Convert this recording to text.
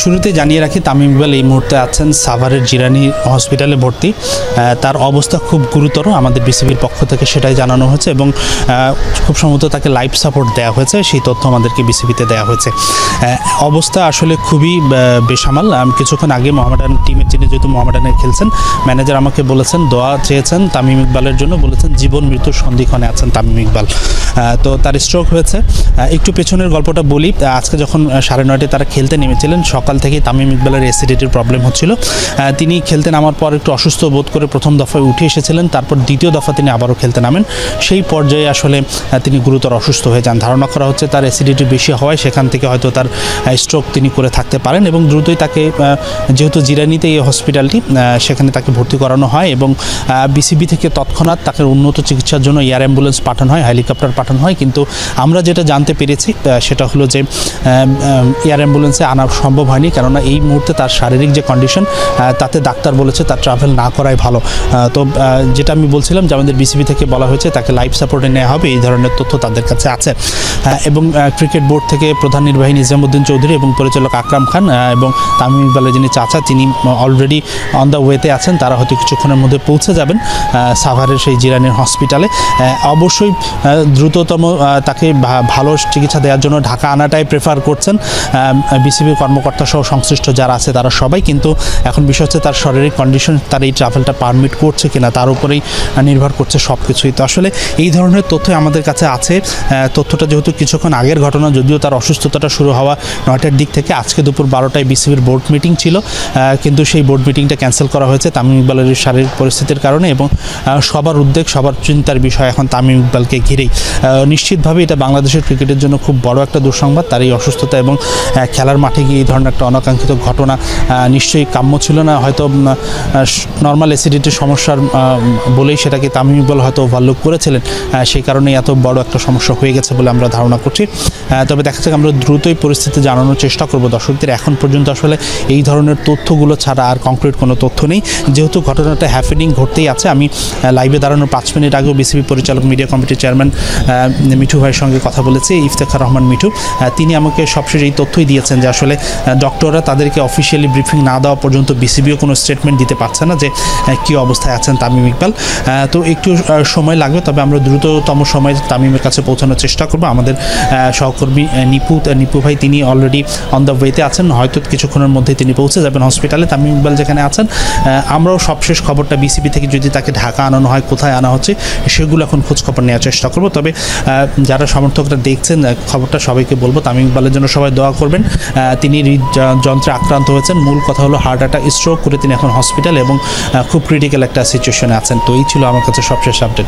শুরুতে জানিয়ে রাখি তামিম ইকবাল এই মুহূর্তে আছেন সাভারের জিরানী হসপিটালে ভর্তি। তার অবস্থা খুব গুরুতর, আমাদের বিসিবির পক্ষ থেকে সেটাই জানানো হয়েছে এবং খুব সম্ভবত তাকে লাইফ সাপোর্ট দেওয়া হয়েছে, সেই তথ্য আমাদেরকে বিসিবিতে দেওয়া হয়েছে। অবস্থা আসলে খুবই বেসামাল। আমি কিছুক্ষণ আগে মোহামেডান টিমের যিনি যেহেতু মোহামেডানে খেলছেন, ম্যানেজার আমাকে বলেছেন দোয়া চেয়েছেন তামিম ইকবালের জন্য, বলেছেন জীবন মৃত্যুর সন্ধিক্ষণে আছেন তামিম ইকবাল। তো তার স্ট্রোক হয়েছে। একটু পেছনের গল্পটা বলি। আজকে যখন 9:30 তারা খেলতে নেমেছিলেন, সকাল থেকেই তামিম ইকবালের অ্যাসিডিটির প্রবলেম হচ্ছিল। তিনি খেলতে নামার পর একটু অসুস্থ বোধ করে প্রথম দফায় উঠে এসেছিলেন, তারপর দ্বিতীয় দফা তিনি আবারও খেলতে নামেন। সেই পর্যায়ে আসলে তিনি গুরুতর অসুস্থ হয়ে যান। ধারণা করা হচ্ছে তার অ্যাসিডিটি বেশি হওয়ায় সেখান থেকে হয়তো তার স্ট্রোক তিনি করে থাকতে পারেন এবং দ্রুতই তাকে, যেহেতু জিরানিতে এই হসপিটালটি, সেখানে তাকে ভর্তি করানো হয় এবং বিসিবি থেকে তৎক্ষণাৎ তাকে উন্নত চিকিৎসার জন্য এয়ার অ্যাম্বুলেন্স পাঠানো হয়, হেলিকপ্টার পাঠানো হয়। কিন্তু আমরা যেটা জানতে পেরেছি সেটা হলো যে এয়ার অ্যাম্বুলেন্সে আনা সম্ভব হয়নি, কেননা এই মুহূর্তে তার শারীরিক যে কন্ডিশন, তাতে ডাক্তার বলেছে তার ট্রাভেল না করাই ভালো। তো যেটা আমি বলছিলাম যে আমাদের বিসিবি থেকে বলা হয়েছে তাকে লাইফ সাপোর্টে নেওয়া হবে, এই ধরনের তথ্য তাদের কাছে আছে। এবং ক্রিকেট বোর্ড থেকে প্রধান নির্বাহী নিজামুদ্দিন চৌধুরী এবং পরিচালক আকরাম খান এবং তামিম ইকবালের যিনি চাচা, তিনি অলরেডি অন দ্য ওয়েতে আছেন। তারা হয়তো কিছুক্ষণের মধ্যে পৌঁছে যাবেন সাভারের সেই জিরানির হসপিটালে। অবশ্যই দ্রুততম তাকে ভালো চিকিৎসা দেওয়ার জন্য ঢাকা আনাটাই প্রেফার করছেন বিসিবির কর্মকর্তা সহ সংশ্লিষ্ট যারা আছে তারা সবাই। কিন্তু এখন বিষয় হচ্ছে তার শারীরিক কন্ডিশন, তার এই ট্রাভেলটা পারমিট করছে কিনা তার উপরেই নির্ভর করছে সব কিছুই। তো আসলে এই ধরনের তথ্য আমাদের কাছে আছে। তথ্যটা যেহেতু কিছুক্ষণ আগের ঘটনা, যদিও তার অসুস্থতাটা শুরু হওয়া 9টার দিক থেকে, আজকে দুপুর 12টায় বিসিবির বোর্ড মিটিং ছিল, কিন্তু সেই বোর্ড মিটিংটা ক্যান্সেল করা হয়েছে তামিম ইকবালের শারীরিক পরিস্থিতির কারণে এবং সবার উদ্বেগ, সবার চিন্তার বিষয় এখন তামিম ইকবালকে ঘিরেই। নিশ্চিতভাবে এটা বাংলাদেশের ক্রিকেটের জন্য খুব বড় একটা দুঃসংবাদ। তার এই অসুস্থতা এবং খেলার মাঠে গিয়ে এই ধরনের একটা অনাকাঙ্ক্ষিত ঘটনা নিশ্চয়ই কাম্য ছিল না। হয়তো নর্মাল অ্যাসিডিটির সমস্যার বলেই সেটাকে তামিম ইকবাল হয়তো ওভারলুক করেছিলেন, সেই কারণে এত বড় একটা সমস্যা হয়ে গেছে বলে আমরা ধারণা করছি। তবে দেখা যাক, আমরা দ্রুতই পরিস্থিতি জানানোর চেষ্টা করব দর্শকদের। এখন পর্যন্ত আসলে এই ধরনের তথ্যগুলো ছাড়া আর কংক্রিট কোনো তথ্য নেই, যেহেতু ঘটনাটা হ্যাপেনিং ঘটতেই আছে। আমি লাইভে দাঁড়ানোর 5 মিনিট আগেও বিসিবি পরিচালক মিডিয়া কমিটির চেয়ারম্যান মিঠু ভাইয়ের সঙ্গে কথা বলেছি, ইফতেখার রহমান মিঠু। তিনি আমাকে সবশেষ এই তথ্যই দিয়েছেন যে আসলে ডক্টররা তাদেরকে অফিসিয়ালি ব্রিফিং না দেওয়া পর্যন্ত বিসিবিও কোনো স্টেটমেন্ট দিতে পারছে না যে কী অবস্থায় আছেন তামিম ইকবাল। তো একটু সময় লাগবে, তবে আমরা দ্রুততম সময় তামিমের কাছে পৌঁছানোর চেষ্টা করব। আমাদের সহকর্মী নিপু ভাই, তিনি অলরেডি অন দ্য ওয়েতে আছেন, হয়তো কিছুক্ষণের মধ্যে তিনি পৌঁছে যাবেন হসপিটালে। তামিম ইকবাল যেখানে আছেন, আমরাও সবশেষ খবরটা বিসিবি থেকে যদি তাকে ঢাকা আনানো হয়, কোথায় আনা হচ্ছে, সেগুলো এখন খোঁজখবর নেওয়ার চেষ্টা করব। তবে যারা সমর্থকরা দেখছেন খবরটা সবাইকে বলবো তামিম ইকবালের জন্য সবাই দোয়া করবেন। তিনি হৃদযন্ত্রে আক্রান্ত হয়েছেন, মূল কথা হলো হার্ট অ্যাটাক, স্ট্রোক করে তিনি এখন হসপিটাল এবং খুব ক্রিটিক্যাল একটা সিচুয়েশনে আছেন। তো এই ছিল আমার কাছে সবশেষ আপডেট।